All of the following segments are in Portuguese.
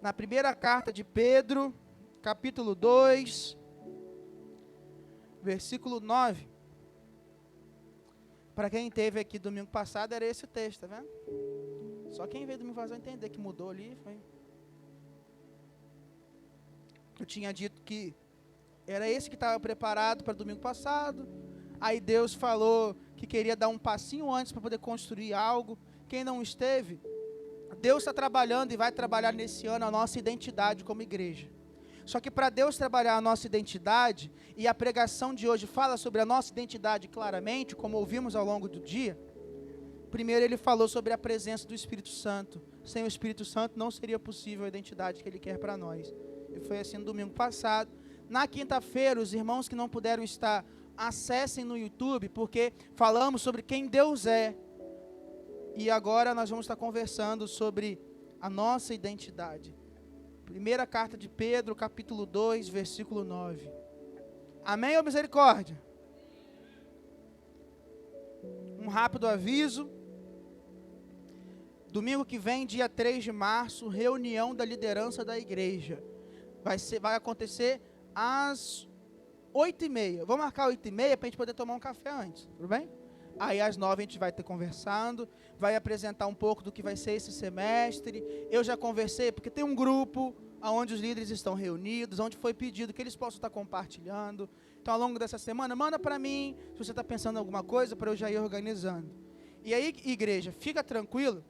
na primeira carta de Pedro, capítulo 2, versículo 9. Para quem esteve aqui domingo passado, era esse o texto, tá vendo? Só quem veio domingo passado vai entender que mudou ali. Eu tinha dito que era esse que estava preparado para domingo passado. Aí Deus falou que queria dar um passinho antes para poder construir algo. Quem não esteve, Deus está trabalhando e vai trabalhar nesse ano a nossa identidade como igreja. Só que para Deus trabalhar a nossa identidade, e a pregação de hoje fala sobre a nossa identidade claramente, como ouvimos ao longo do dia, primeiro ele falou sobre a presença do Espírito Santo. Sem o Espírito Santo não seria possível a identidade que ele quer para nós. E foi assim no domingo passado. Na quinta-feira, os irmãos que não puderam estar, acessem no YouTube, porque falamos sobre quem Deus é. E agora nós vamos estar conversando sobre a nossa identidade. Primeira carta de Pedro, capítulo 2, versículo 9. Amém ou misericórdia? Um rápido aviso. Domingo que vem, dia 3 de março, reunião da liderança da igreja. Vai acontecer às 8h30. Vou marcar 8h30 para a gente poder tomar um café antes, tudo bem? Aí às 9 a gente vai ter conversando, vai apresentar um pouco do que vai ser esse semestre. Eu já conversei, porque tem um grupo onde os líderes estão reunidos, onde foi pedido que eles possam estar compartilhando. Então, ao longo dessa semana, manda para mim, se você está pensando em alguma coisa, para eu já ir organizando. E aí, igreja, fica tranquilo,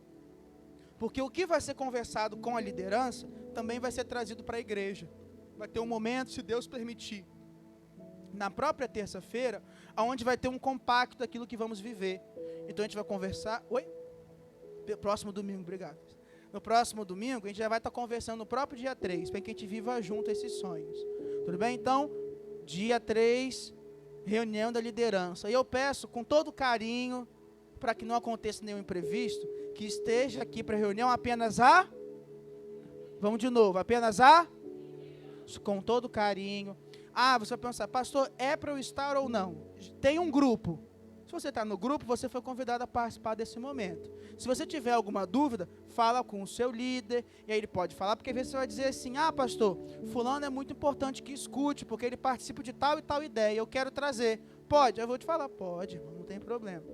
porque o que vai ser conversado com a liderança, também vai ser trazido para a igreja. Vai ter um momento, se Deus permitir, na própria terça-feira, onde vai ter um compacto daquilo que vamos viver. Então a gente vai conversar. Próximo domingo, obrigado. No próximo domingo, a gente já vai estar conversando no próprio dia 3, para que a gente viva junto esses sonhos. Tudo bem? Então, dia 3, reunião da liderança. E eu peço com todo carinho, para que não aconteça nenhum imprevisto, que esteja aqui para a reunião apenas a... Vamos de novo, apenas a... Com todo carinho. Você vai pensar, pastor, é para eu estar ou não? Tem um grupo. Se você está no grupo, você foi convidado a participar desse momento. Se você tiver alguma dúvida, fala com o seu líder, e aí ele pode falar, porque às vezes você vai dizer assim, pastor, fulano é muito importante que escute, porque ele participa de tal e tal ideia, eu quero trazer. Pode? Eu vou te falar, pode, não tem problema.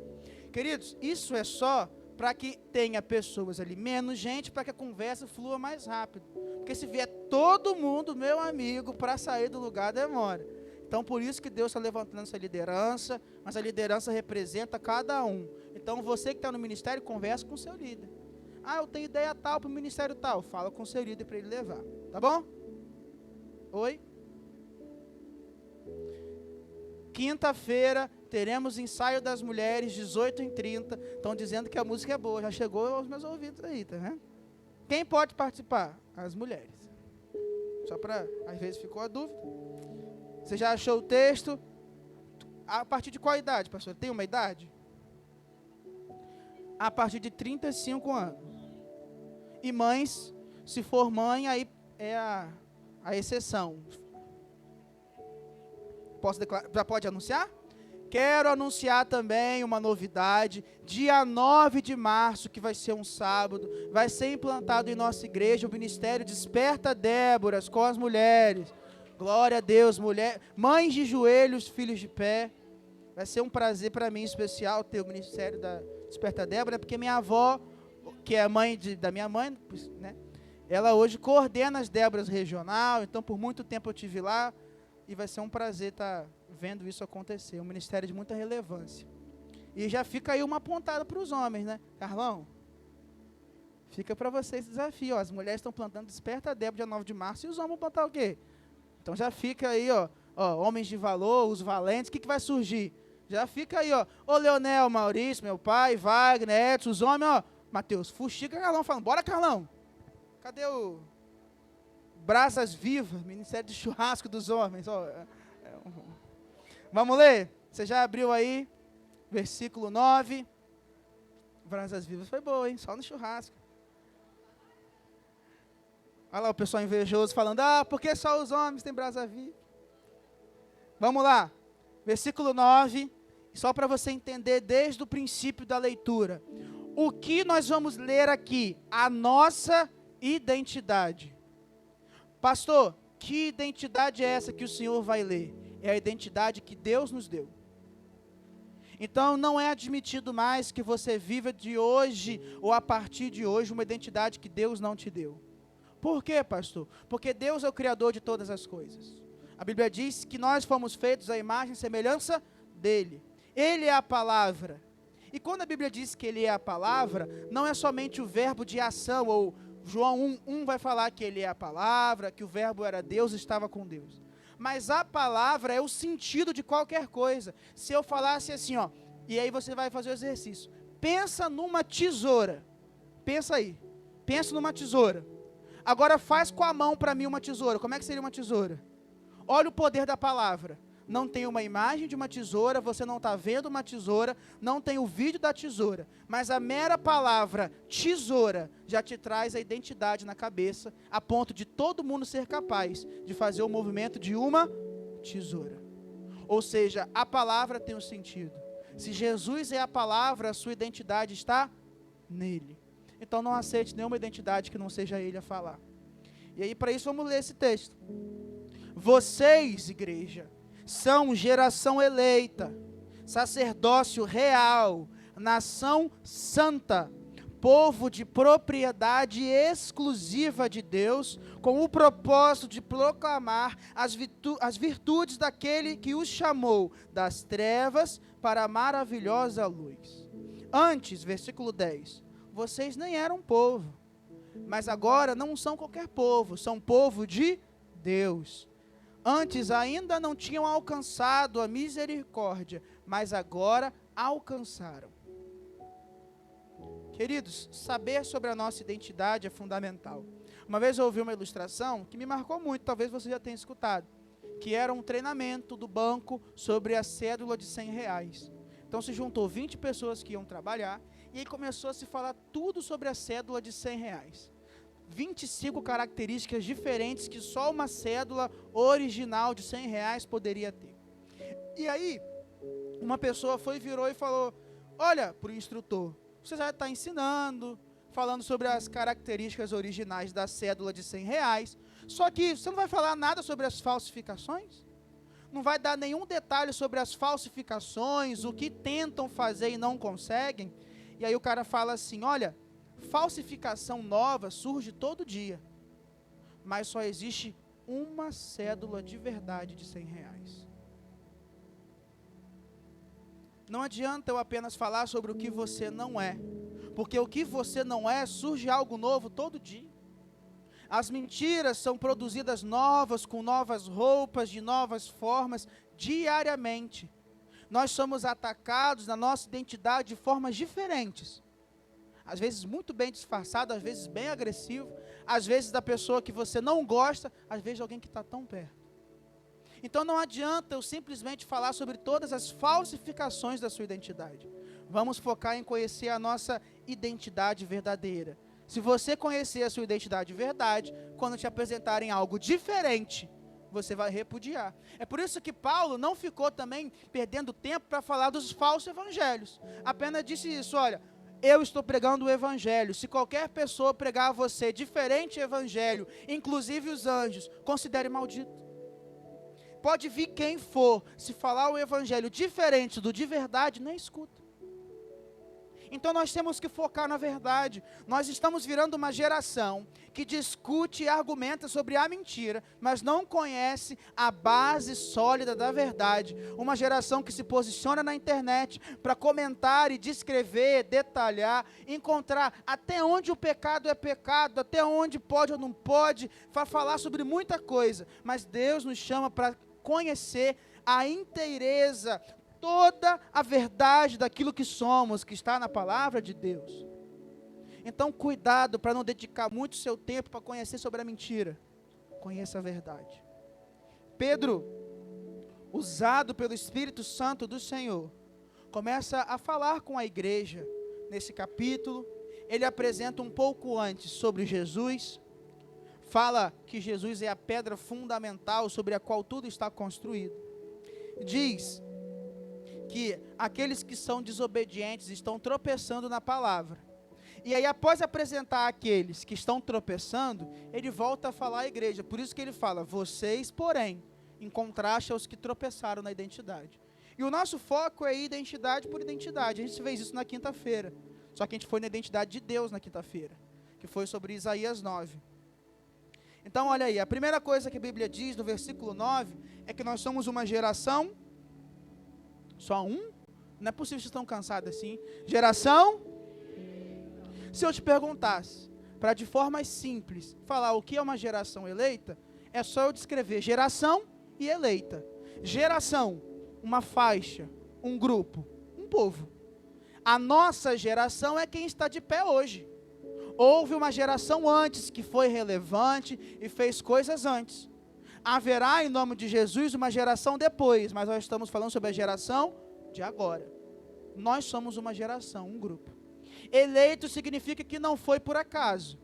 Queridos, isso é só para que tenha pessoas ali, menos gente, para que a conversa flua mais rápido. Porque se vier todo mundo, meu amigo, para sair do lugar demora. Então, por isso que Deus está levantando essa liderança, mas a liderança representa cada um. Então, você que está no ministério, conversa com o seu líder. Eu tenho ideia tal para o ministério tal. Fala com o seu líder para ele levar. Tá bom? Oi? Quinta-feira, teremos ensaio das mulheres, 18h30. Estão dizendo que a música é boa. Já chegou aos meus ouvidos aí, tá vendo? Quem pode participar? As mulheres. Só para, às vezes ficou a dúvida. Você já achou o texto? A partir de qual idade, pastor? Tem uma idade? A partir de 35 anos. E mães, se for mãe, aí é a exceção. Posso declarar? Já pode anunciar? Quero anunciar também uma novidade. Dia 9 de março, que vai ser um sábado, vai ser implantado em nossa igreja o Ministério Desperta Déboras com as mulheres. Glória a Deus, mães de joelhos, filhos de pé. Vai ser um prazer para mim especial ter o Ministério da Desperta Débora, porque minha avó, que é a mãe da minha mãe, né, ela hoje coordena as Déboras regional, então por muito tempo eu estive lá, e vai ser um prazer estar vendo isso acontecer, um ministério de muita relevância. E já fica aí uma pontada para os homens, né? Carlão, fica para vocês esse desafio, as mulheres estão plantando Desperta Débora dia 9 de março, e os homens vão plantar o quê? Então já fica aí, homens de valor, os valentes, o que vai surgir? Já fica aí, ô Leonel, Maurício, meu pai, Wagner, Edson, os homens, Mateus, fuxica Carlão, falando, bora Carlão, cadê o Brasas Vivas, Ministério de Churrasco dos Homens, Vamos ler? Você já abriu aí, versículo 9, Brasas Vivas foi boa, hein, só no churrasco. Olha lá o pessoal invejoso falando, porque só os homens têm brasa viva. Vamos lá, versículo 9, só para você entender desde o princípio da leitura. O que nós vamos ler aqui? A nossa identidade. Pastor, que identidade é essa que o senhor vai ler? É a identidade que Deus nos deu. Então, não é admitido mais que você viva de hoje ou a partir de hoje uma identidade que Deus não te deu. Por quê, pastor? Porque Deus é o Criador de todas as coisas. A Bíblia diz que nós fomos feitos à imagem e semelhança dele. Ele é a palavra. E quando a Bíblia diz que ele é a palavra, não é somente o verbo de ação, ou João 1 vai falar que ele é a palavra, que o verbo era Deus, estava com Deus. Mas a palavra é o sentido de qualquer coisa. Se eu falasse assim, ó, e aí você vai fazer o exercício. Pensa numa tesoura. Pensa aí. Pensa numa tesoura. Agora faz com a mão para mim uma tesoura. Como é que seria uma tesoura? Olha o poder da palavra. Não tem uma imagem de uma tesoura, você não está vendo uma tesoura, não tem o vídeo da tesoura, mas a mera palavra tesoura já te traz a identidade na cabeça, a ponto de todo mundo ser capaz de fazer o movimento de uma tesoura. Ou seja, a palavra tem um sentido. Se Jesus é a palavra, a sua identidade está nele. Então não aceite nenhuma identidade que não seja ele a falar. E aí para isso vamos ler esse texto. Vocês, igreja, são geração eleita, sacerdócio real, nação santa, povo de propriedade exclusiva de Deus, com o propósito de proclamar as virtudes daquele que os chamou das trevas para a maravilhosa luz. Antes, versículo 10, vocês nem eram povo, mas agora não são qualquer povo, são povo de Deus. Antes ainda não tinham alcançado a misericórdia, mas agora alcançaram. Queridos, saber sobre a nossa identidade é fundamental. Uma vez eu ouvi uma ilustração que me marcou muito, talvez você já tenha escutado, que era um treinamento do banco sobre a cédula de R$100. Então se juntou 20 pessoas que iam trabalhar, e aí começou a se falar tudo sobre a cédula de R$100. 25 características diferentes que só uma cédula original de R$100 poderia ter. E aí, uma pessoa virou e falou, olha, para o instrutor, você já está ensinando, falando sobre as características originais da cédula de R$100, só que você não vai falar nada sobre as falsificações? Não vai dar nenhum detalhe sobre as falsificações, o que tentam fazer e não conseguem? E aí o cara fala assim, olha, falsificação nova surge todo dia, mas só existe uma cédula de verdade de R$100. Não adianta eu apenas falar sobre o que você não é, porque o que você não é, surge algo novo todo dia. As mentiras são produzidas novas, com novas roupas, de novas formas, diariamente. Nós somos atacados na nossa identidade de formas diferentes. Às vezes muito bem disfarçado, às vezes bem agressivo, às vezes da pessoa que você não gosta, às vezes de alguém que está tão perto. Então não adianta eu simplesmente falar sobre todas as falsificações da sua identidade. Vamos focar em conhecer a nossa identidade verdadeira. Se você conhecer a sua identidade verdade, quando te apresentarem algo diferente, você vai repudiar. É por isso que Paulo não ficou também perdendo tempo para falar dos falsos evangelhos. Apenas disse isso, olha, eu estou pregando o evangelho. Se qualquer pessoa pregar a você diferente evangelho, inclusive os anjos, considere maldito. Pode vir quem for, se falar o evangelho diferente do de verdade, nem escuta. Então nós temos que focar na verdade. Nós estamos virando uma geração que discute e argumenta sobre a mentira, mas não conhece a base sólida da verdade. Uma geração que se posiciona na internet para comentar e descrever, detalhar, encontrar até onde o pecado é pecado, até onde pode ou não pode, para falar sobre muita coisa. Mas Deus nos chama para conhecer a inteireza, toda a verdade daquilo que somos, que está na palavra de Deus. Então, cuidado para não dedicar muito seu tempo para conhecer sobre a mentira. Conheça a verdade. Pedro, usado pelo Espírito Santo do Senhor, começa a falar com a igreja. Nesse capítulo, ele apresenta um pouco antes sobre Jesus, fala que Jesus é a pedra fundamental sobre a qual tudo está construído. Diz que aqueles que são desobedientes estão tropeçando na palavra. E aí, após apresentar aqueles que estão tropeçando, ele volta a falar à igreja. Por isso que ele fala, vocês, porém, em contraste aos que tropeçaram na identidade. E o nosso foco é identidade por identidade. A gente fez isso na quinta-feira. Só que a gente foi na identidade de Deus na quinta-feira, que foi sobre Isaías 9. Então, olha aí, a primeira coisa que a Bíblia diz no versículo 9 é que nós somos uma geração, só um? Não é possível que vocês estão cansados assim. Geração, se eu te perguntasse, para de forma simples, falar o que é uma geração eleita, é só eu descrever geração e eleita. Geração, uma faixa, um grupo, um povo. A nossa geração é quem está de pé hoje. Houve uma geração antes que foi relevante e fez coisas antes. Haverá, em nome de Jesus, uma geração depois, mas nós estamos falando sobre a geração de agora. Nós somos uma geração, um grupo. Eleito significa que não foi por acaso.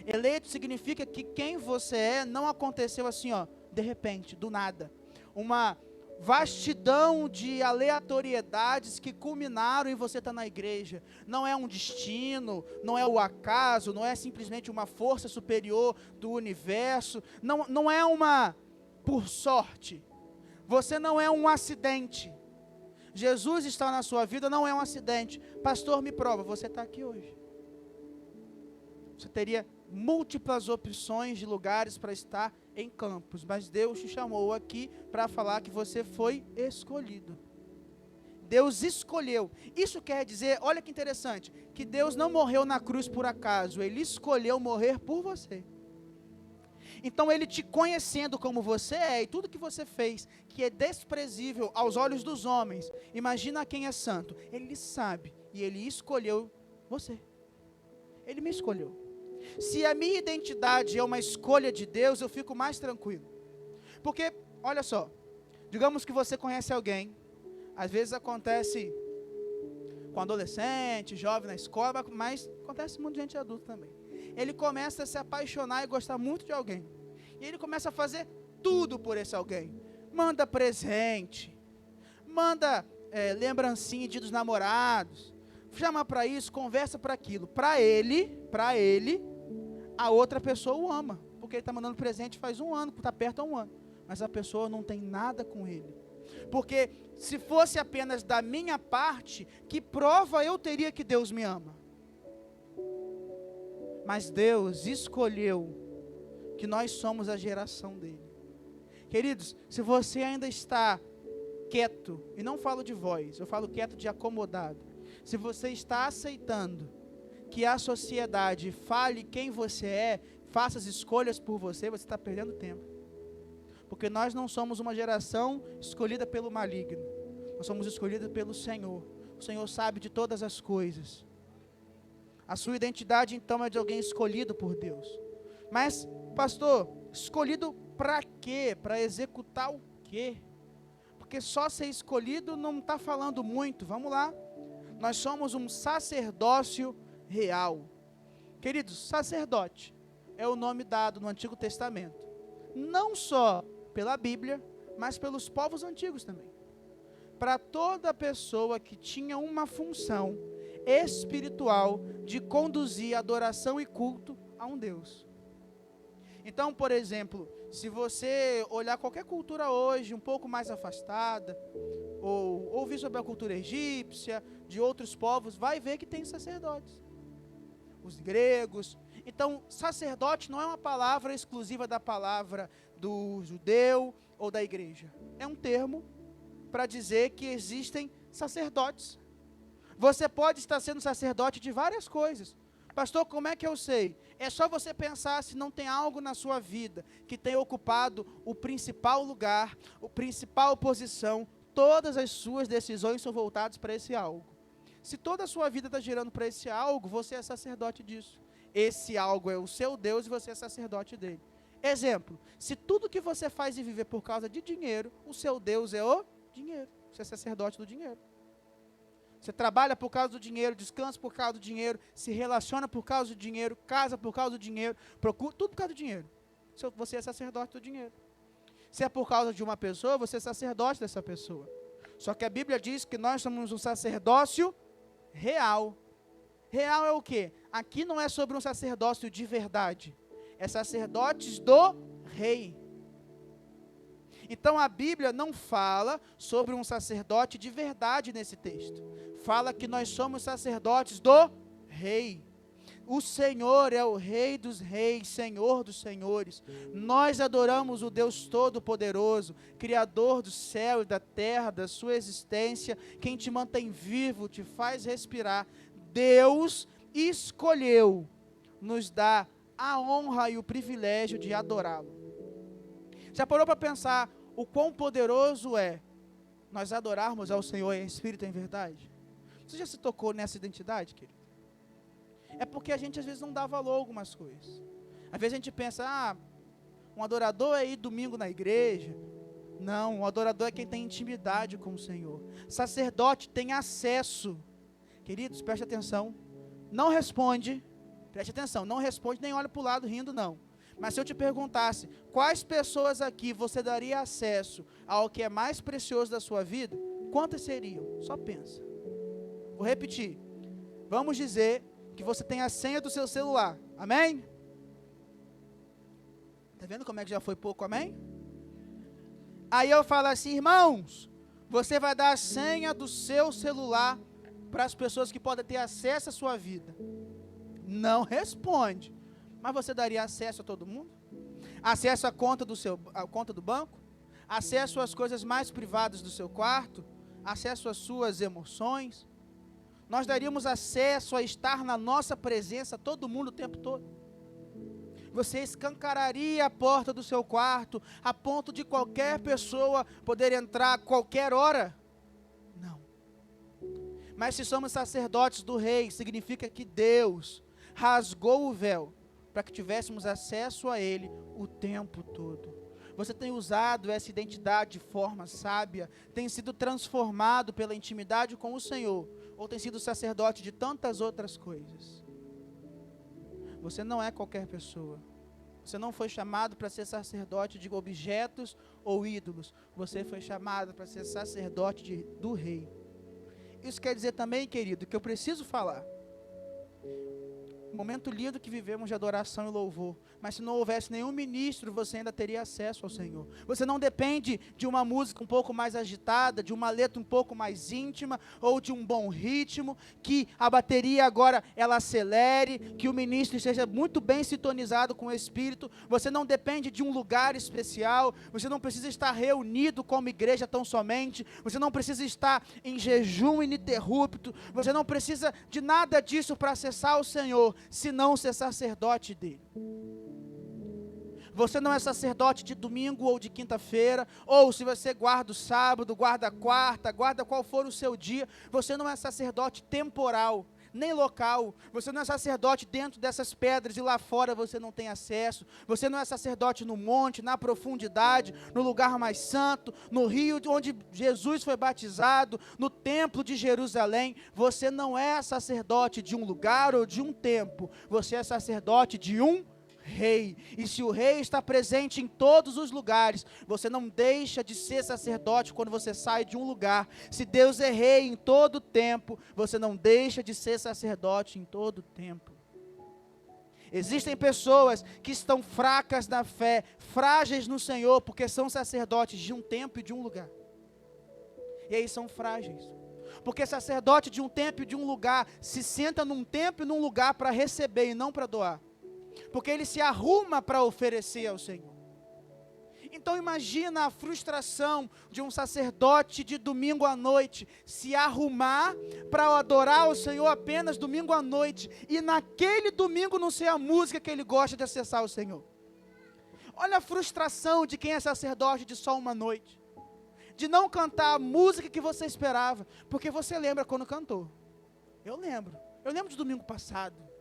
Eleito significa que quem você é não aconteceu assim, ó, de repente, do nada. Uma vastidão de aleatoriedades que culminaram em você estar na igreja. Não é um destino, não é o acaso, não é simplesmente uma força superior do universo, não é uma por sorte. Você não é um acidente. Jesus está na sua vida, não é um acidente. Pastor, me prova, você está aqui hoje. Você teria múltiplas opções de lugares para estar em Campos, mas Deus te chamou aqui para falar que você foi escolhido. Deus escolheu. Isso quer dizer, olha que interessante, que Deus não morreu na cruz por acaso, Ele escolheu morrer por você. Então Ele te conhecendo como você é, e tudo que você fez, que é desprezível aos olhos dos homens, imagina quem é santo, Ele sabe, e Ele escolheu você. Ele me escolheu. Se a minha identidade é uma escolha de Deus, eu fico mais tranquilo. Porque, olha só, digamos que você conhece alguém, às vezes acontece com adolescente, jovem na escola, mas acontece com muita gente adulta também. Ele começa a se apaixonar e gostar muito de alguém. E ele começa a fazer tudo por esse alguém. Manda presente, manda lembrancinha de dos namorados, chama para isso, conversa para aquilo. Para ele, a outra pessoa o ama, porque ele está mandando presente faz um ano, está perto há um ano. Mas a pessoa não tem nada com ele. Porque se fosse apenas da minha parte, que prova eu teria que Deus me ama? Mas Deus escolheu que nós somos a geração dele. Queridos, se você ainda está quieto, e não falo de voz, eu falo quieto de acomodado. Se você está aceitando que a sociedade fale quem você é, faça as escolhas por você, você está perdendo tempo. Porque nós não somos uma geração escolhida pelo maligno. Nós somos escolhidos pelo Senhor. O Senhor sabe de todas as coisas. A sua identidade, então, é de alguém escolhido por Deus. Mas, pastor, escolhido para quê? Para executar o quê? Porque só ser escolhido não está falando muito. Vamos lá. Nós somos um sacerdócio real. Queridos, sacerdote é o nome dado no Antigo Testamento. Não só pela Bíblia, mas pelos povos antigos também. Para toda pessoa que tinha uma função espiritual de conduzir adoração e culto a um Deus. Então, por exemplo, se você olhar qualquer cultura hoje um pouco mais afastada, ou ouvir sobre a cultura egípcia, de outros povos, vai ver que tem sacerdotes. Os gregos. Então, sacerdote não é uma palavra exclusiva da palavra do judeu ou da igreja. É um termo para dizer que existem sacerdotes. Você pode estar sendo sacerdote de várias coisas. Pastor, como é que eu sei? É só você pensar se não tem algo na sua vida que tenha ocupado o principal lugar, a principal posição. Todas as suas decisões são voltadas para esse algo. Se toda a sua vida está girando para esse algo, você é sacerdote disso. Esse algo é o seu Deus e você é sacerdote dele. Exemplo, se tudo que você faz e vive por causa de dinheiro, o seu Deus é o dinheiro. Você é sacerdote do dinheiro. Você trabalha por causa do dinheiro, descansa por causa do dinheiro, se relaciona por causa do dinheiro, casa por causa do dinheiro, procura tudo por causa do dinheiro. Você é sacerdote do dinheiro. Se é por causa de uma pessoa, você é sacerdote dessa pessoa. Só que a Bíblia diz que nós somos um sacerdócio real. Real é o quê? Aqui não é sobre um sacerdócio de verdade. É sacerdotes do rei. Então a Bíblia não fala sobre um sacerdote de verdade nesse texto. Fala que nós somos sacerdotes do rei. O Senhor é o Rei dos reis, Senhor dos senhores. Nós adoramos o Deus Todo-Poderoso, Criador do céu e da terra, da sua existência, quem te mantém vivo, te faz respirar. Deus escolheu nos dar a honra e o privilégio de adorá-lo. Já parou para pensar o quão poderoso é nós adorarmos ao Senhor em espírito e em verdade? Você já se tocou nessa identidade, querido? É porque a gente às vezes não dá valor a algumas coisas. Às vezes a gente pensa, um adorador é ir domingo na igreja. Não, um adorador é quem tem intimidade com o Senhor. Sacerdote tem acesso. Queridos, preste atenção. Não responde, preste atenção, não responde nem olha para o lado rindo, não. Mas se eu te perguntasse, quais pessoas aqui você daria acesso ao que é mais precioso da sua vida? Quantas seriam? Só pensa. Vou repetir. Vamos dizer que você tem a senha do seu celular. Amém? Está vendo como é que já foi pouco, amém? Aí eu falo assim, irmãos, você vai dar a senha do seu celular para as pessoas que podem ter acesso à sua vida. Não responde. Mas você daria acesso a todo mundo? Acesso à conta do banco? Acesso às coisas mais privadas do seu quarto? Acesso às suas emoções? Nós daríamos acesso a estar na nossa presença todo mundo o tempo todo? Você escancararia a porta do seu quarto a ponto de qualquer pessoa poder entrar a qualquer hora? Não. Mas se somos sacerdotes do rei, significa que Deus rasgou o véu para que tivéssemos acesso a ele o tempo todo. Você tem usado essa identidade de forma sábia, tem sido transformado pela intimidade com o Senhor, ou tem sido sacerdote de tantas outras coisas. Você não é qualquer pessoa. Você não foi chamado para ser sacerdote de objetos ou ídolos. Você foi chamado para ser sacerdote do rei. Isso quer dizer também, querido, que eu preciso falar. Momento lindo que vivemos de adoração e louvor. Mas se não houvesse nenhum ministro, você ainda teria acesso ao Senhor. Você não depende de uma música um pouco mais agitada, de uma letra um pouco mais íntima, ou de um bom ritmo, que a bateria agora ela acelere, que o ministro esteja muito bem sintonizado com o Espírito. Você não depende de um lugar especial. Você não precisa estar reunido como igreja tão somente. Você não precisa estar em jejum ininterrupto. Você não precisa de nada disso para acessar o Senhor, se não ser sacerdote dele. Você não é sacerdote de domingo ou de quinta-feira, ou se você guarda o sábado, guarda a quarta, guarda qual for o seu dia, você não é sacerdote temporal, nem local. Você não é sacerdote dentro dessas pedras e lá fora você não tem acesso. Você não é sacerdote no monte, na profundidade, no lugar mais santo, no rio onde Jesus foi batizado, no templo de Jerusalém. Você não é sacerdote de um lugar ou de um tempo. Você é sacerdote de um rei. E se o rei está presente em todos os lugares, você não deixa de ser sacerdote quando você sai de um lugar. Se Deus é rei em todo o tempo, você não deixa de ser sacerdote em todo o tempo. Existem pessoas que estão fracas na fé, frágeis no Senhor, porque são sacerdotes de um tempo e de um lugar. E aí são frágeis. Porque sacerdote de um tempo e de um lugar se senta num tempo e num lugar para receber e não para doar. Porque ele se arruma para oferecer ao Senhor. Então imagina a frustração de um sacerdote de domingo à noite se arrumar para adorar o Senhor apenas domingo à noite e naquele domingo não ser a música que ele gosta de acessar o Senhor. Olha a frustração de quem é sacerdote de só uma noite, de não cantar a música que você esperava, porque você lembra quando cantou. Eu lembro de domingo passado.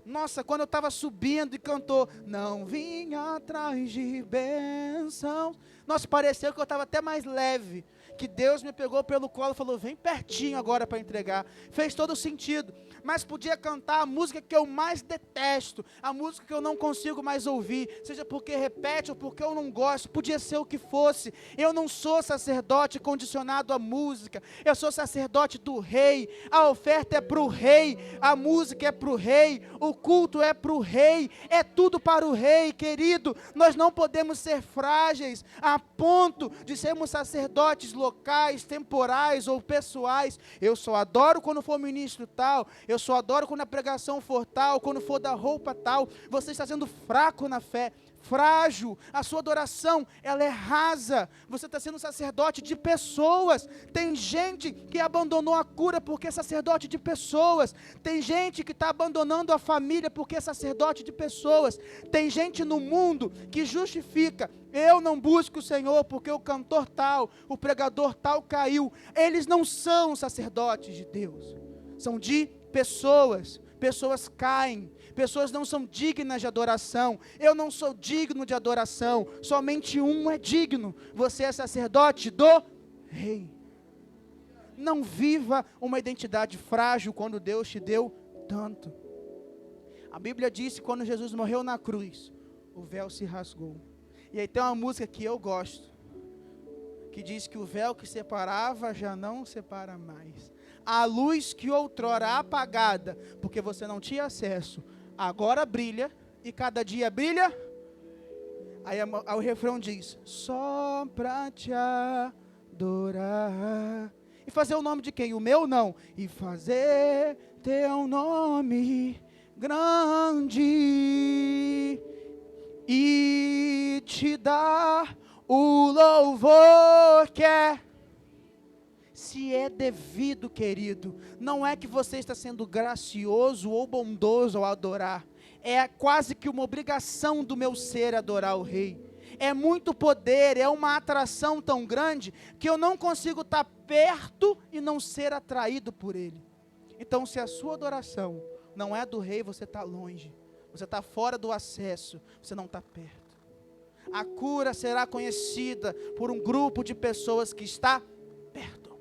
Nossa, quando eu estava subindo e cantou, não vim atrás de bênçãos. Nossa, pareceu que eu estava até mais leve, que Deus me pegou pelo colo e falou, vem pertinho agora para entregar. Fez todo sentido. Mas podia cantar a música que eu mais detesto, a música que eu não consigo mais ouvir, seja porque repete ou porque eu não gosto, podia ser o que fosse. Eu não sou sacerdote condicionado à música, eu sou sacerdote do rei, a oferta é para o rei, a música é para o rei, o culto é para o rei, é tudo para o rei, querido. Nós não podemos ser frágeis a ponto de sermos sacerdotes locais, temporais ou pessoais. Eu só adoro quando for ministro tal, eu só adoro quando a pregação for tal, quando for da roupa tal. Você está sendo fraco na fé, frágil, a sua adoração, ela é rasa. Você está sendo sacerdote de pessoas. Tem gente que abandonou a cura porque é sacerdote de pessoas. Tem gente que está abandonando a família porque é sacerdote de pessoas. Tem gente no mundo que justifica, eu não busco o Senhor porque o cantor tal, o pregador tal caiu. Eles não são sacerdotes de Deus, são de pessoas. Pessoas caem, pessoas não são dignas de adoração. Eu não sou digno de adoração, somente um é digno. Você é sacerdote do rei. Não viva uma identidade frágil quando Deus te deu tanto. A Bíblia diz que quando Jesus morreu na cruz, o véu se rasgou. E aí tem uma música que eu gosto, que diz que o véu que separava já não separa mais. A luz que outrora apagada, porque você não tinha acesso, agora brilha, e cada dia brilha. Aí o refrão diz, só pra te adorar. E fazer o nome de quem? O meu não. E fazer teu nome grande, e te dar o louvor que é. Se é devido, querido, não é que você está sendo gracioso ou bondoso ao adorar, é quase que uma obrigação do meu ser adorar o rei. É muito poder, é uma atração tão grande, que eu não consigo estar perto e não ser atraído por ele. Então, se a sua adoração não é do rei, você está longe, você está fora do acesso, você não está perto. A cura será conhecida por um grupo de pessoas que está perto,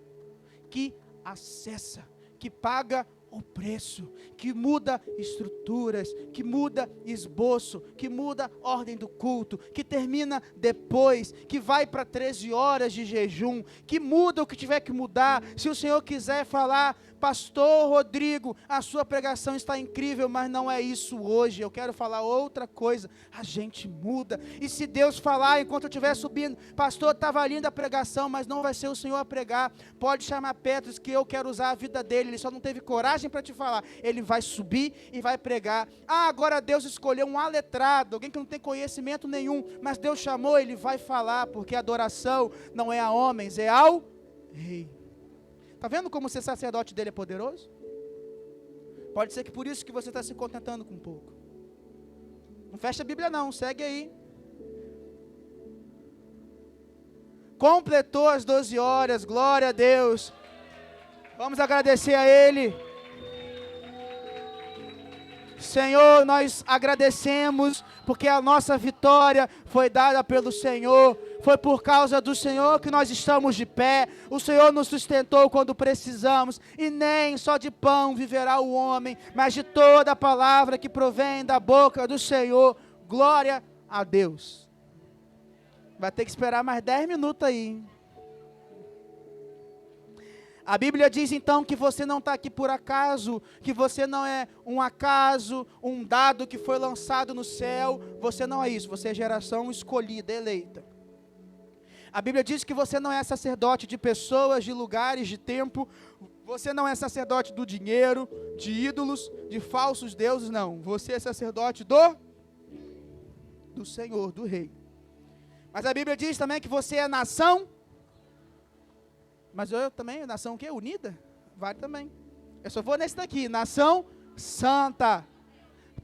que acessa, que paga o preço, que muda estruturas, que muda esboço, que muda ordem do culto, que termina depois, que vai para 13 horas de jejum, que muda o que tiver que mudar. Se o Senhor quiser falar, pastor Rodrigo, a sua pregação está incrível, mas não é isso hoje, eu quero falar outra coisa, a gente muda. E se Deus falar, enquanto eu estiver subindo, pastor, estava linda a pregação, mas não vai ser o Senhor a pregar, pode chamar Petros, que eu quero usar a vida dele, ele só não teve coragem para te falar. Ele vai subir e vai pregar. Agora Deus escolheu um aletrado, alguém que não tem conhecimento nenhum, mas Deus chamou, ele vai falar, porque a adoração não é a homens, é ao rei. Está vendo como ser sacerdote dele é poderoso? Pode ser que por isso que você está se contentando com pouco. Não fecha a Bíblia não, segue aí. Completou as 12 horas, glória a Deus. Vamos agradecer a Ele. Senhor, nós agradecemos, porque a nossa vitória foi dada pelo Senhor. Foi por causa do Senhor que nós estamos de pé. O Senhor nos sustentou quando precisamos. E nem só de pão viverá o homem, mas de toda a palavra que provém da boca do Senhor. Glória a Deus. Vai ter que esperar mais 10 minutos aí, hein? A Bíblia diz então que você não está aqui por acaso, que você não é um acaso, um dado que foi lançado no céu. Você não é isso, você é geração escolhida, eleita. A Bíblia diz que você não é sacerdote de pessoas, de lugares, de tempo. Você não é sacerdote do dinheiro, de ídolos, de falsos deuses, não. Você é sacerdote do Senhor, do Rei. Mas a Bíblia diz também que você é nação. Mas eu também, nação o quê? Unida? Vale também. Eu só vou nesse daqui, nação santa.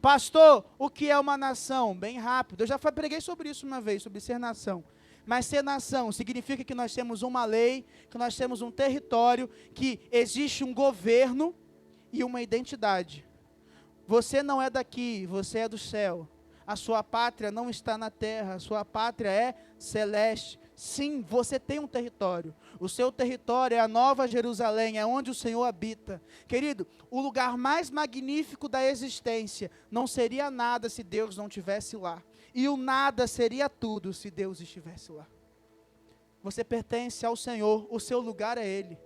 Pastor, o que é uma nação? Bem rápido, eu já preguei sobre isso uma vez, sobre ser nação. Mas ser nação significa que nós temos uma lei, que nós temos um território, que existe um governo e uma identidade. Você não é daqui, você é do céu. A sua pátria não está na terra, a sua pátria é celeste. Sim, você tem um território. O seu território é a Nova Jerusalém, é onde o Senhor habita. Querido, o lugar mais magnífico da existência não seria nada se Deus não estivesse lá. E o nada seria tudo se Deus estivesse lá. Você pertence ao Senhor, o seu lugar é Ele.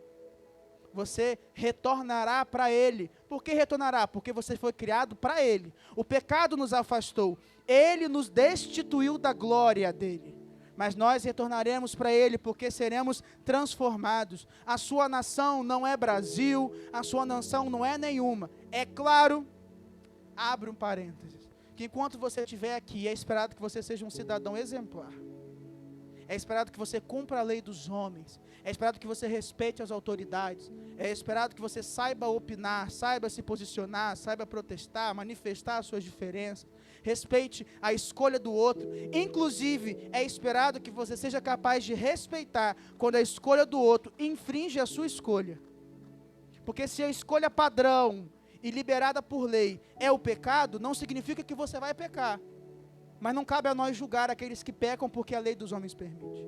Você retornará para Ele. Por que retornará? Porque você foi criado para Ele. O pecado nos afastou. Ele nos destituiu da glória dEle. Mas nós retornaremos para Ele, porque seremos transformados. A sua nação não é Brasil, a sua nação não é nenhuma. É claro, abre um parênteses, que enquanto você estiver aqui, é esperado que você seja um cidadão exemplar. É esperado que você cumpra a lei dos homens. É esperado que você respeite as autoridades. É esperado que você saiba opinar, saiba se posicionar, saiba protestar, manifestar as suas diferenças. Respeite a escolha do outro. Inclusive, é esperado que você seja capaz de respeitar quando a escolha do outro infringe a sua escolha. Porque se a escolha padrão e liberada por lei é o pecado, não significa que você vai pecar. Mas não cabe a nós julgar aqueles que pecam porque a lei dos homens permite.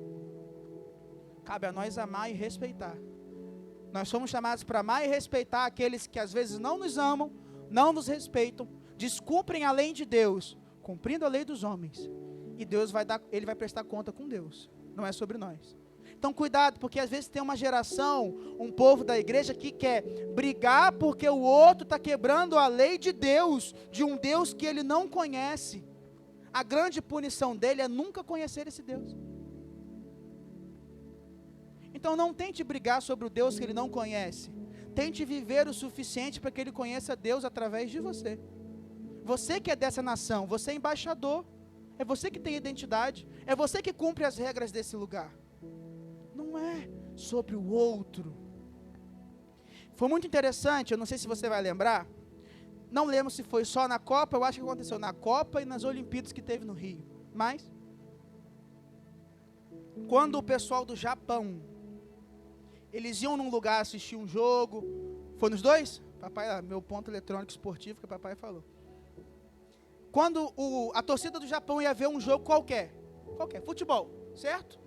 Cabe a nós amar e respeitar. Nós somos chamados para amar e respeitar aqueles que às vezes não nos amam, não nos respeitam, descumprem a lei de Deus, cumprindo a lei dos homens. E Deus Ele vai prestar conta com Deus. Não é sobre nós. Então cuidado, porque às vezes tem uma geração, um povo da igreja que quer brigar porque o outro está quebrando a lei de Deus, de um Deus que ele não conhece. A grande punição dele é nunca conhecer esse Deus. Então não tente brigar sobre o Deus que ele não conhece. Tente viver o suficiente para que ele conheça Deus através de você. Você que é dessa nação, você é embaixador. É você que tem identidade. É você que cumpre as regras desse lugar. Não é sobre o outro. Foi muito interessante, eu não sei se você vai lembrar. Não lembro se foi só na Copa, eu acho que aconteceu na Copa e nas Olimpíadas que teve no Rio. Mas, quando o pessoal do Japão, eles iam num lugar assistir um jogo, foi nos dois? Papai, meu ponto eletrônico esportivo que o papai falou. Quando a torcida do Japão ia ver um jogo qualquer, futebol, certo?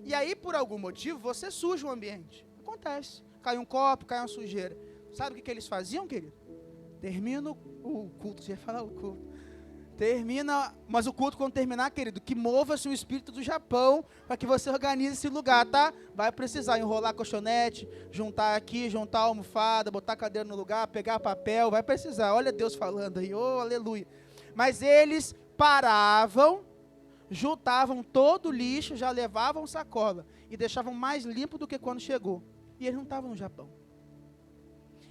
E aí, por algum motivo, você suja o ambiente. Acontece. Cai um copo, cai uma sujeira. Sabe o que eles faziam, querido? Termina o culto, você ia falar o culto. Termina, mas o culto quando terminar, querido, que mova-se o espírito do Japão para que você organize esse lugar, tá? Vai precisar enrolar colchonete, juntar aqui, juntar a almofada, botar a cadeira no lugar, pegar papel, vai precisar. Olha Deus falando aí, oh, aleluia. Mas eles paravam, juntavam todo o lixo, já levavam sacola e deixavam mais limpo do que quando chegou. E eles não estavam no Japão.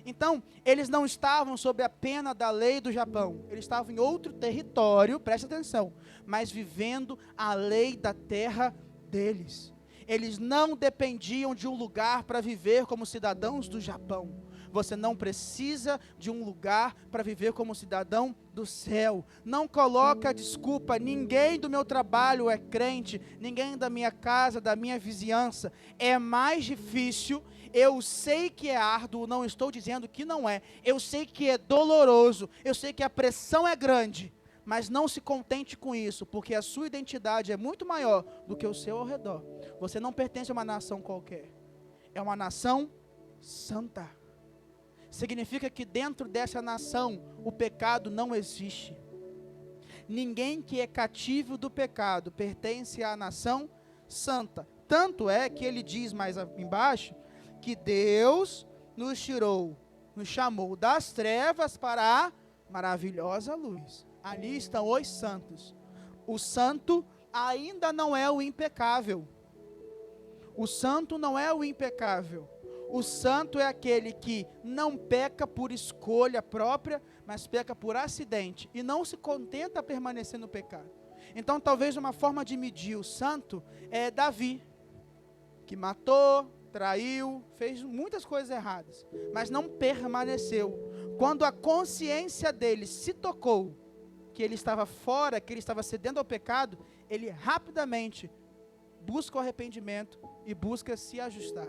Então, eles não estavam sob a pena da lei do Japão. Eles estavam em outro território, preste atenção, mas vivendo a lei da terra deles. Eles não dependiam de um lugar para viver como cidadãos do Japão. Você não precisa de um lugar para viver como cidadão do céu. Não coloca desculpa, ninguém do meu trabalho é crente, ninguém da minha casa, da minha vizinhança. É mais difícil, eu sei que é árduo, não estou dizendo que não é. Eu sei que é doloroso, eu sei que a pressão é grande. Mas não se contente com isso, porque a sua identidade é muito maior do que o seu ao redor. Você não pertence a uma nação qualquer. É uma nação santa. Significa que dentro dessa nação o pecado não existe. Ninguém que é cativo do pecado pertence à nação santa. Tanto é que ele diz mais embaixo que Deus nos tirou, nos chamou das trevas para a maravilhosa luz. Ali estão os santos. O santo ainda não é o impecável. O santo não é o impecável. O santo é aquele que não peca por escolha própria, mas peca por acidente e não se contenta a permanecer no pecado. Então, talvez uma forma de medir o santo é Davi, que matou, traiu, fez muitas coisas erradas, mas não permaneceu. Quando a consciência dele se tocou, que ele estava fora, que ele estava cedendo ao pecado, ele rapidamente busca o arrependimento e busca se ajustar.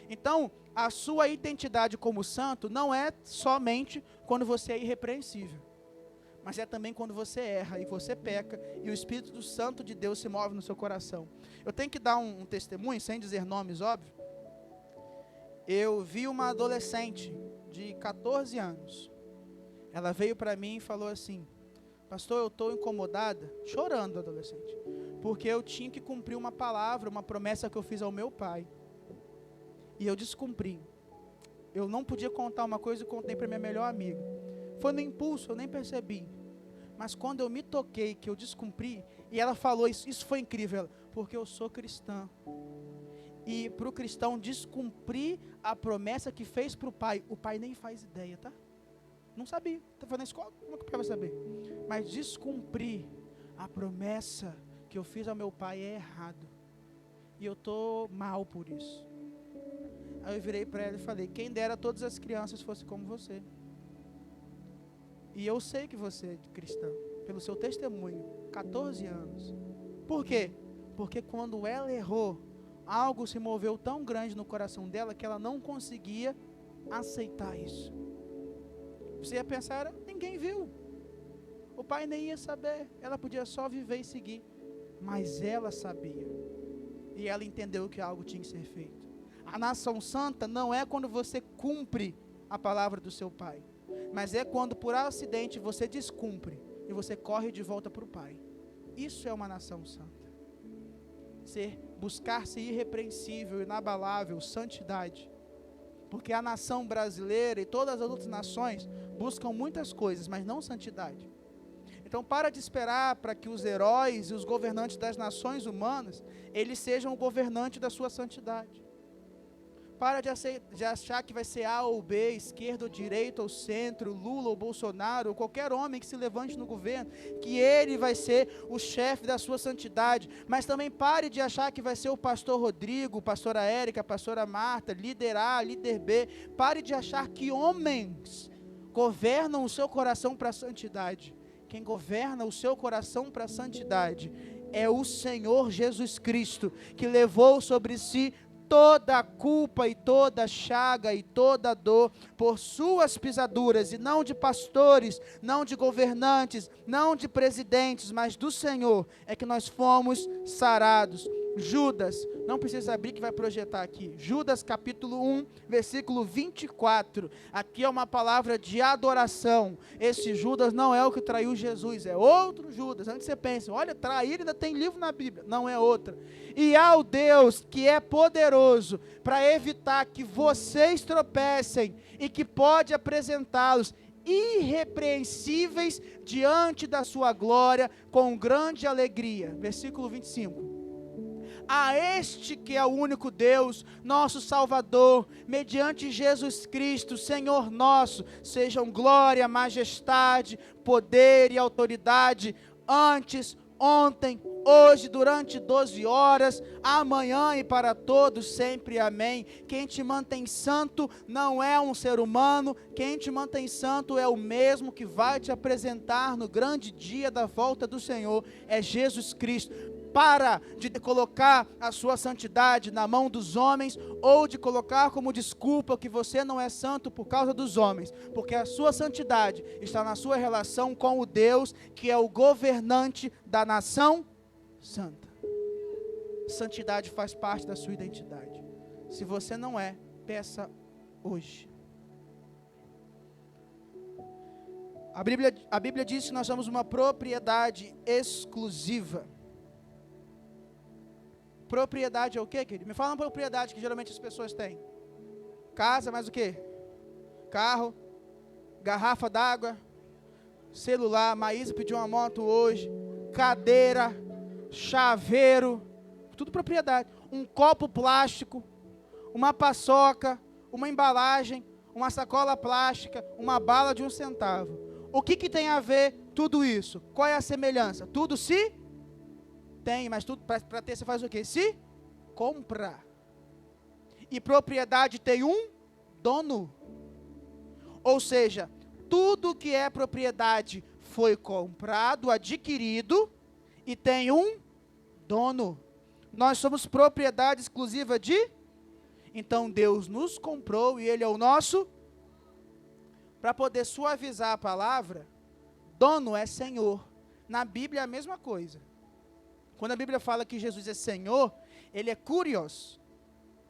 Então, a sua identidade como santo não é somente quando você é irrepreensível, mas é também quando você erra e você peca e o Espírito Santo de Deus se move no seu coração. Eu tenho que dar um testemunho, sem dizer nomes, óbvio. Eu vi uma adolescente de 14 anos. Ela veio para mim e falou assim: pastor, eu estou incomodada, chorando, adolescente, porque eu tinha que cumprir uma palavra, uma promessa que eu fiz ao meu pai. E eu descumpri. Eu não podia contar uma coisa e contei para minha melhor amiga. Foi no impulso, eu nem percebi. Mas quando eu me toquei, que eu descumpri, e ela falou, isso foi incrível, ela, porque eu sou cristã. E para o cristão descumprir a promessa que fez para o pai nem faz ideia, tá? Não sabia, estava na escola, como é que o pai vai saber? Mas descumprir a promessa que eu fiz ao meu pai é errado. E eu estou mal por isso. Aí eu virei para ela e falei: quem dera todas as crianças fossem como você. E eu sei que você é cristã, pelo seu testemunho, 14 anos. Por quê? Porque quando ela errou, algo se moveu tão grande no coração dela que ela não conseguia aceitar isso. Você ia pensar, ninguém viu. O pai nem ia saber, ela podia só viver e seguir. Mas ela sabia. E ela entendeu que algo tinha que ser feito. A nação santa não é quando você cumpre a palavra do seu pai, mas é quando por acidente você descumpre e você corre de volta para o pai. Isso é uma nação santa. Buscar ser irrepreensível, inabalável, santidade. Porque a nação brasileira e todas as outras nações buscam muitas coisas, mas não santidade. Então para de esperar para que os heróis e os governantes das nações humanas, eles sejam o governante da sua santidade. Para de achar que vai ser A ou B, esquerda ou direita ou centro, Lula ou Bolsonaro, ou qualquer homem que se levante no governo, que ele vai ser o chefe da sua santidade. Mas também pare de achar que vai ser o pastor Rodrigo, pastora Érica, pastora Marta, líder A, líder B. Pare de achar que homens governam o seu coração para a santidade. Quem governa o seu coração para a santidade é o Senhor Jesus Cristo, que levou sobre si toda a culpa e toda a chaga e toda a dor por suas pisaduras, e não de pastores, não de governantes, não de presidentes, mas do Senhor, é que nós fomos sarados. Judas, não precisa abrir que vai projetar aqui, Judas capítulo 1, versículo 24, aqui é uma palavra de adoração. Esse Judas não é o que traiu Jesus, é outro Judas. Antes você pensa, olha, trair ainda tem livro na Bíblia, não é outra. E ao Deus que é poderoso para evitar que vocês tropecem e que pode apresentá-los irrepreensíveis diante da sua glória com grande alegria. Versículo 25. A este que é o único Deus, nosso Salvador, mediante Jesus Cristo, Senhor nosso, sejam glória, majestade, poder e autoridade, antes, ontem, hoje, durante 12 horas, amanhã e para todos sempre, amém. Quem te mantém santo não é um ser humano, quem te mantém santo é o mesmo que vai te apresentar no grande dia da volta do Senhor, é Jesus Cristo. Para de colocar a sua santidade na mão dos homens, ou de colocar como desculpa que você não é santo por causa dos homens, porque a sua santidade está na sua relação com o Deus que é o governante da nação santa. Santidade faz parte da sua identidade. Se você não é, peça hoje. A Bíblia diz que nós somos uma propriedade exclusiva. Propriedade é o quê, querido? Me fala uma propriedade que geralmente as pessoas têm. Casa, mais o quê? Carro, garrafa d'água, celular. Maísa pediu uma moto hoje, cadeira, chaveiro, tudo propriedade. Um copo plástico, uma paçoca, uma embalagem, uma sacola plástica, uma bala de 1 centavo. O que tem a ver tudo isso? Qual é a semelhança? Tudo se tem, mas tudo para ter você faz o quê? Se compra. E propriedade tem um dono. Ou seja, tudo que é propriedade foi comprado, adquirido e tem um dono. Nós somos propriedade exclusiva de... Então Deus nos comprou e Ele é o nosso... Para poder suavizar a palavra, Dono é Senhor. Na Bíblia é a mesma coisa. Quando a Bíblia fala que Jesus é Senhor, ele é Kurios,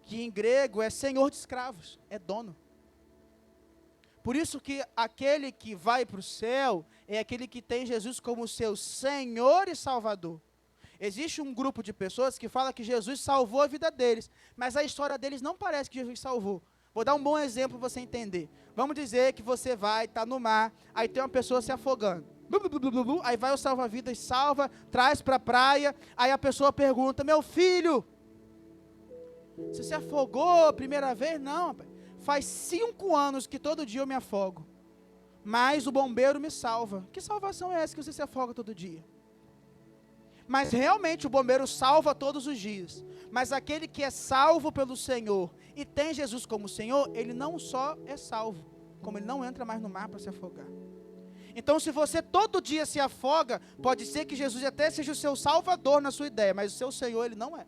que em grego é Senhor de escravos, é dono. Por isso que aquele que vai para o céu é aquele que tem Jesus como seu Senhor e Salvador. Existe um grupo de pessoas que fala que Jesus salvou a vida deles, mas a história deles não parece que Jesus salvou. Vou dar um bom exemplo para você entender. Vamos dizer que você vai, está no mar, aí tem uma pessoa se afogando. Aí vai o salva-vidas, salva, traz para a praia, aí a pessoa pergunta, meu filho, você se afogou a primeira vez? Não, rapaz. Faz 5 anos que todo dia eu me afogo, mas o bombeiro me salva. Que salvação é essa que você se afoga todo dia? Mas realmente o bombeiro salva todos os dias. Mas aquele que é salvo pelo Senhor e tem Jesus como Senhor, ele não só é salvo, como ele não entra mais no mar para se afogar. Então, se você todo dia se afoga, pode ser que Jesus até seja o seu salvador na sua ideia, mas o seu Senhor ele não é.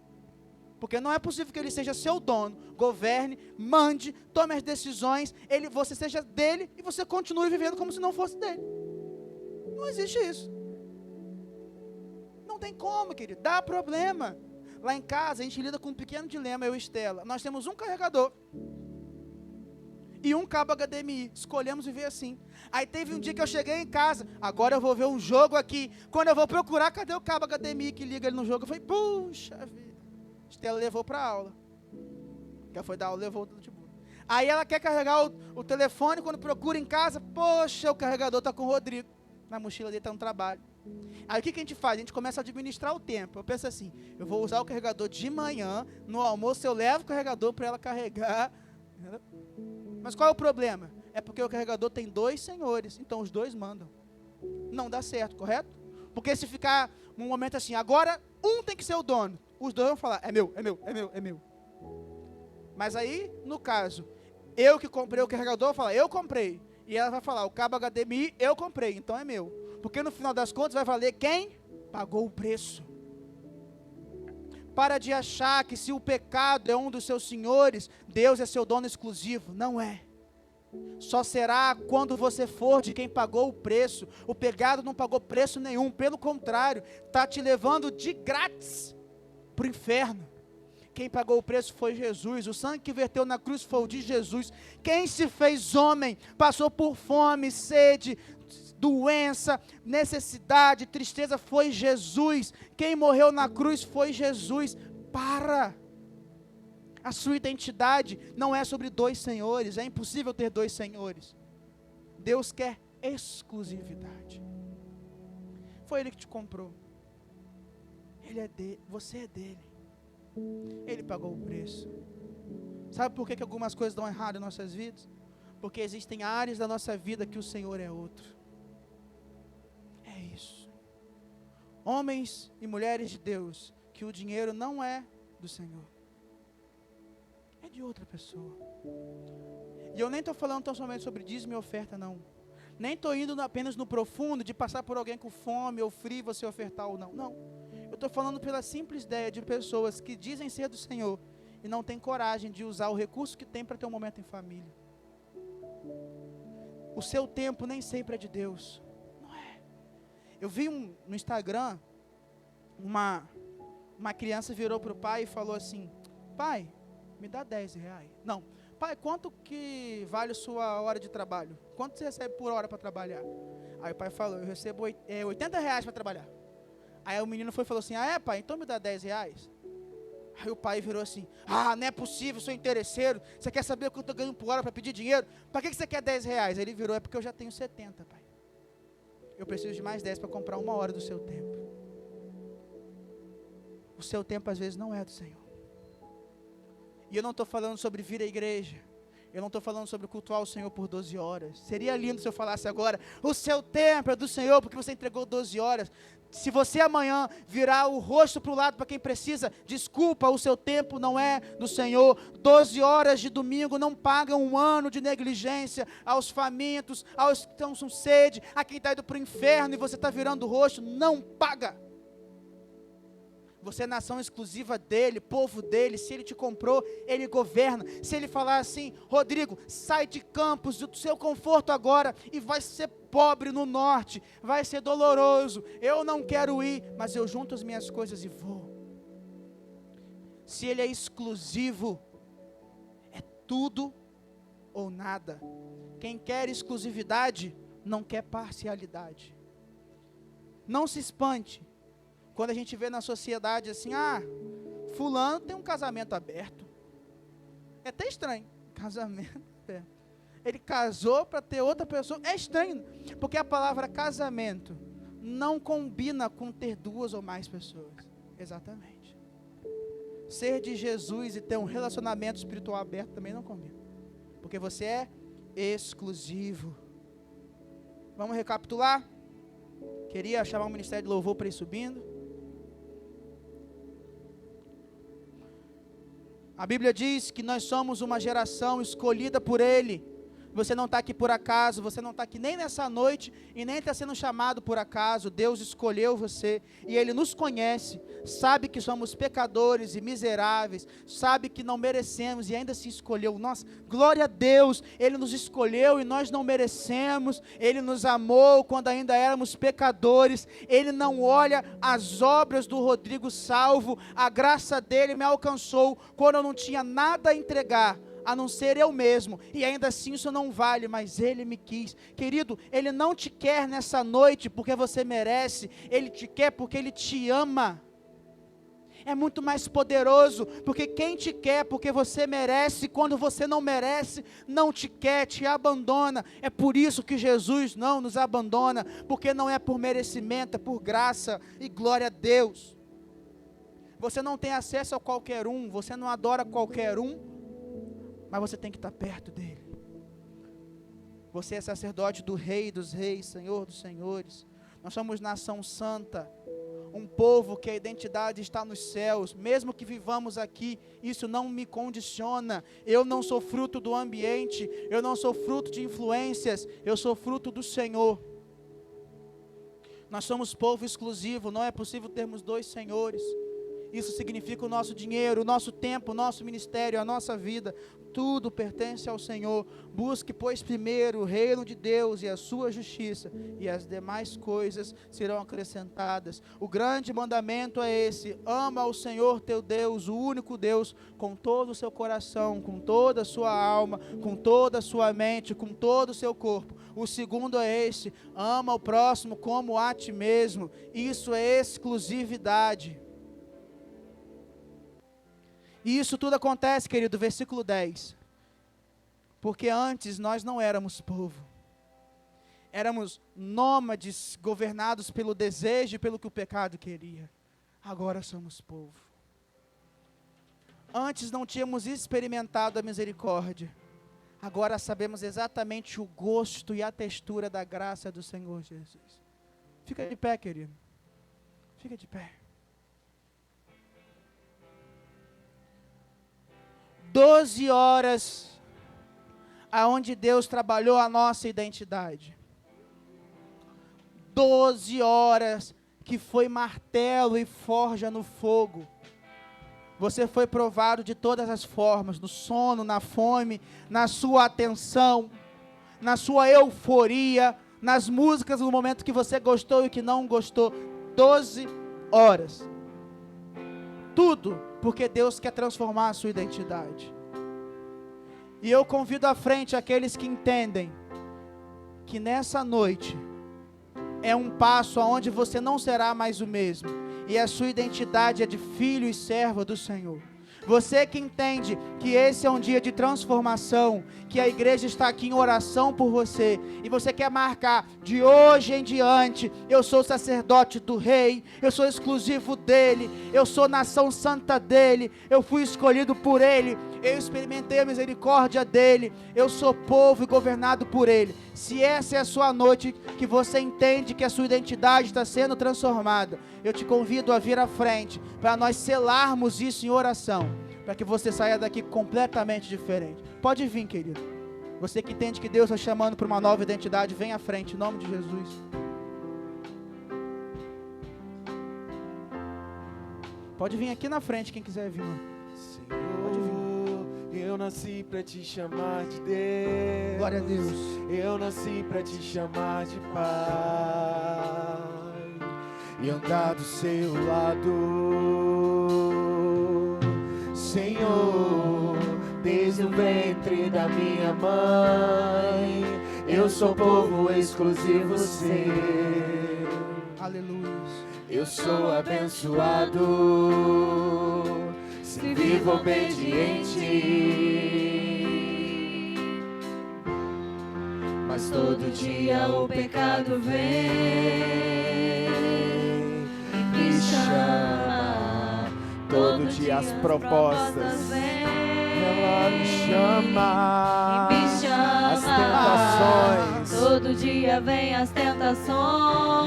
Porque não é possível que ele seja seu dono, governe, mande, tome as decisões, você seja dele e você continue vivendo como se não fosse dele. Não existe isso. Não tem como, querido, dá problema. Lá em casa, a gente lida com um pequeno dilema, eu e Estela. Nós temos um carregador e um cabo HDMI. Escolhemos viver assim. Aí teve um dia que eu cheguei em casa, agora eu vou ver um jogo aqui. Quando eu vou procurar, cadê o cabo HDMI que liga ele no jogo? Eu falei, puxa vida. Estela levou para a aula. Já foi dar aula, levou tudo de boa. Aí ela quer carregar o telefone, quando procura em casa, poxa, o carregador está com o Rodrigo. Na mochila dele está no trabalho. Aí o que a gente faz? A gente começa a administrar o tempo. Eu penso assim, eu vou usar o carregador de manhã, no almoço eu levo o carregador para ela carregar. Mas qual é o problema? É porque o carregador tem 2 senhores, então os 2 mandam. Não dá certo, correto? Porque se ficar um momento assim, agora um tem que ser o dono, os 2 vão falar, é meu, é meu, é meu, é meu. Mas aí, no caso, eu que comprei o carregador, eu vou falar, eu comprei. E ela vai falar, o cabo HDMI eu comprei, então é meu. Porque no final das contas vai valer quem pagou o preço. Para de achar que se o pecado é um dos seus senhores, Deus é seu dono exclusivo. Não é. Só será quando você for de quem pagou o preço. O pecado não pagou preço nenhum, pelo contrário, está te levando de grátis para o inferno. Quem pagou o preço foi Jesus, o sangue que verteu na cruz foi o de Jesus. Quem se fez homem, passou por fome, sede, doença, necessidade, tristeza, foi Jesus. Quem morreu na cruz foi Jesus. A sua identidade não é sobre 2 senhores, é impossível ter 2 senhores. Deus quer exclusividade. Foi Ele que te comprou. Ele é dele, você é dele. Ele pagou o preço. Sabe por que algumas coisas dão errado em nossas vidas? Porque existem áreas da nossa vida que o Senhor é outro. É isso. Homens e mulheres de Deus, que o dinheiro não é do Senhor. É de outra pessoa. E eu nem estou falando tão somente sobre dízimo e oferta, não. Nem estou indo apenas no profundo de passar por alguém com fome ou frio, você ofertar ou não. Não. Eu estou falando pela simples ideia de pessoas que dizem ser do Senhor e não têm coragem de usar o recurso que tem para ter um momento em família. O seu tempo nem sempre é de Deus. Não é. Eu vi no Instagram, uma criança virou para o pai e falou assim, pai, me dá 10 reais. Não, pai, quanto que vale a sua hora de trabalho? Quanto você recebe por hora para trabalhar? Aí o pai falou, eu recebo 80 reais para trabalhar. Aí o menino foi e falou assim, ah é pai, então me dá 10 reais. Aí o pai virou assim, não é possível, sou interesseiro, você quer saber quanto eu ganho por hora para pedir dinheiro? Para que você quer 10 reais? Aí ele virou, é porque eu já tenho 70, pai. Eu preciso de mais 10 para comprar 1 hora do seu tempo. O seu tempo às vezes não é do Senhor. E eu não estou falando sobre vir à igreja. Eu não estou falando sobre cultuar o Senhor por 12 horas. Seria lindo se eu falasse agora, o seu tempo é do Senhor porque você entregou 12 horas. Se você amanhã virar o rosto para o lado para quem precisa, desculpa, o seu tempo não é do Senhor. 12 horas de domingo não pagam 1 ano de negligência aos famintos, aos que estão com sede, a quem está indo para o inferno e você está virando o rosto, não paga. Você é nação exclusiva dele, povo dele. Se ele te comprou, ele governa. Se ele falar assim, Rodrigo, sai de Campos, do seu conforto agora, e vai ser pobre no norte, vai ser doloroso, eu não quero ir, mas eu junto as minhas coisas e vou. Se ele é exclusivo, é tudo ou nada. Quem quer exclusividade, não quer parcialidade. Não se espante quando a gente vê na sociedade assim, fulano tem um casamento aberto. É até estranho, casamento aberto. Ele casou para ter outra pessoa, é estranho, porque a palavra casamento não combina com ter duas ou mais pessoas. Exatamente. Ser de Jesus e ter um relacionamento espiritual aberto também não combina, porque você é exclusivo. Vamos recapitular? Queria chamar o Ministério de Louvor para ir subindo. A Bíblia diz que nós somos uma geração escolhida por Ele. Você não está aqui por acaso, você não está aqui nem nessa noite e nem está sendo chamado por acaso. Deus escolheu você e Ele nos conhece, sabe que somos pecadores e miseráveis, sabe que não merecemos e ainda se escolheu. Nossa, glória a Deus, Ele nos escolheu e nós não merecemos. Ele nos amou quando ainda éramos pecadores. Ele não olha as obras do Rodrigo Salvo, a graça dele me alcançou quando eu não tinha nada a entregar, a não ser eu mesmo, e ainda assim isso não vale, mas Ele me quis. Querido, Ele não te quer nessa noite porque você merece, Ele te quer porque Ele te ama. É muito mais poderoso, porque quem te quer porque você merece, quando você não merece, não te quer, te abandona. É por isso que Jesus não nos abandona, porque não é por merecimento, é por graça, e glória a Deus. Você não tem acesso a qualquer um, você não adora qualquer um, mas você tem que estar perto dele. Você é sacerdote do Rei dos Reis, Senhor dos Senhores. Nós somos nação santa, um povo que a identidade está nos céus. Mesmo que vivamos aqui, isso não me condiciona. Eu não sou fruto do ambiente, eu não sou fruto de influências, eu sou fruto do Senhor. Nós somos povo exclusivo, não é possível termos dois senhores. Isso significa o nosso dinheiro, o nosso tempo, o nosso ministério, a nossa vida. Tudo pertence ao Senhor. Busque, pois, primeiro o reino de Deus e a sua justiça, e as demais coisas serão acrescentadas. O grande mandamento é esse: ama ao Senhor teu Deus, o único Deus, com todo o seu coração, com toda a sua alma, com toda a sua mente, com todo o seu corpo. O segundo é este: ama o próximo como a ti mesmo. Isso é exclusividade. E isso tudo acontece, querido, versículo 10. Porque antes nós não éramos povo. Éramos nômades, governados pelo desejo e pelo que o pecado queria. Agora somos povo. Antes não tínhamos experimentado a misericórdia. Agora sabemos exatamente o gosto e a textura da graça do Senhor Jesus. Fica de pé, querido. Fica de pé. 12 horas aonde Deus trabalhou a nossa identidade. 12 horas que foi martelo e forja no fogo. Você foi provado de todas as formas, no sono, na fome, na sua atenção, na sua euforia, nas músicas, no momento que você gostou e que não gostou. 12 horas. Tudo porque Deus quer transformar a sua identidade. E eu convido à frente aqueles que entendem que nessa noite é um passo aonde você não será mais o mesmo, e a sua identidade é de filho e servo do Senhor. Você que entende que esse é um dia de transformação, que a igreja está aqui em oração por você, e você quer marcar, de hoje em diante, eu sou sacerdote do Rei, eu sou exclusivo dEle, eu sou nação santa dEle, eu fui escolhido por Ele, eu experimentei a misericórdia dEle, eu sou povo e governado por Ele. Se essa é a sua noite, que você entende que a sua identidade está sendo transformada, eu te convido a vir à frente, para nós selarmos isso em oração, para que você saia daqui completamente diferente. Pode vir, querido. Você que entende que Deus está chamando para uma nova identidade, vem à frente, em nome de Jesus. Pode vir aqui na frente, quem quiser vir. Pode vir. Eu nasci pra te chamar de Deus. Glória a Deus. Eu nasci pra te chamar de Pai e andar do seu lado, Senhor. Desde o ventre da minha mãe, eu sou povo exclusivo seu. Aleluia. Eu sou abençoado, se vivo obediente. Mas todo dia o pecado vem e me chama. Todo dia as propostas ela me chama. As tentações. Todo dia vem as tentações.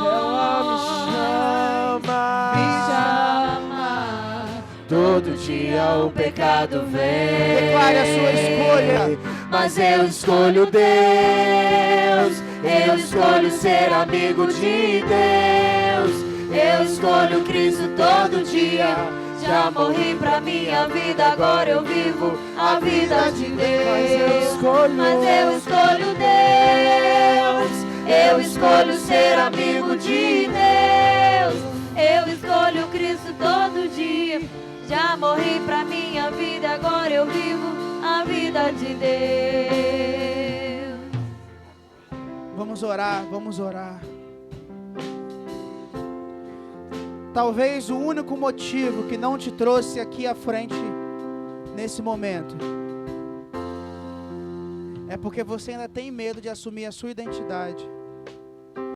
Ela me chama. Todo dia o pecado vem. Declare a sua escolha. Mas eu escolho Deus. Eu escolho ser amigo de Deus. Eu escolho Cristo todo dia. Já morri pra minha vida, agora eu vivo a vida de Deus. Mas eu escolho Deus. Eu escolho ser amigo de Deus. Eu escolho Cristo todo dia. Já morri pra minha vida, agora eu vivo a vida de Deus. Vamos orar, vamos orar. Talvez o único motivo que não te trouxe aqui à frente nesse momento é porque você ainda tem medo de assumir a sua identidade.